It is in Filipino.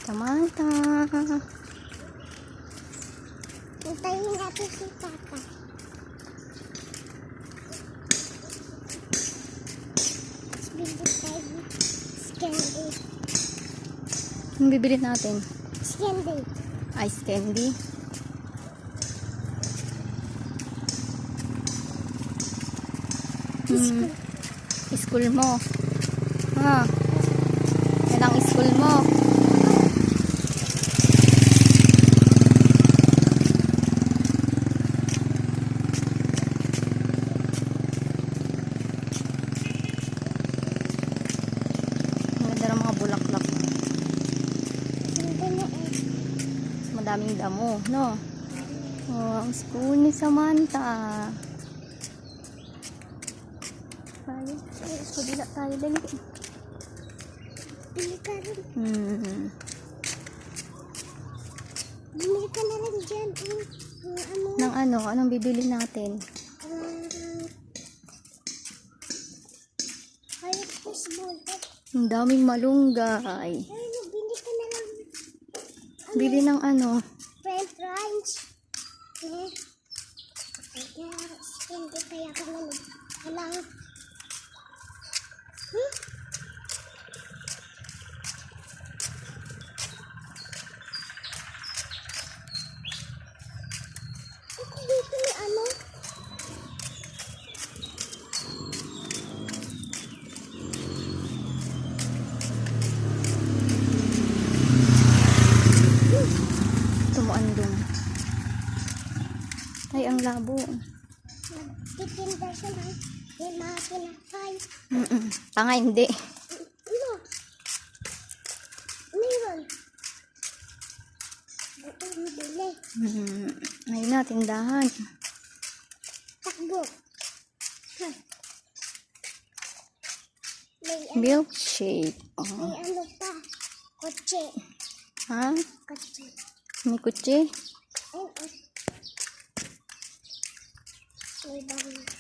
Samantha. Hintayin natin si Tata. Bibili tayo candy. Anong bibili natin? Candy. Ice candy. School mo. Ha? Yan ang school mo. Ang ganda ng mga bulaklak. Madaming damo, no? Oh, ang school ni Samantha. Tayo. Kabila tayo. Dali. Bili ka rin. Bili ka na rin dyan. Nang ano? Anong bibili natin? Hayop fishball. Ang daming malunggay. Ay, bili ka na lang. Bili ng ano? French fries. Hindi kaya ka naman. Kailangan. Dito may ano? Tumuandong. Ay, ang labo. Nagtitinda siya ng mga pinakay. Tanga, hindi. Ano? Meron. Ito yung bili. Ayun na, tindahan. Takbo. Ha. May Milkshake. Oh. may ano pa. Kotse. Ha? Kotse. May kutsi? Ay, may bang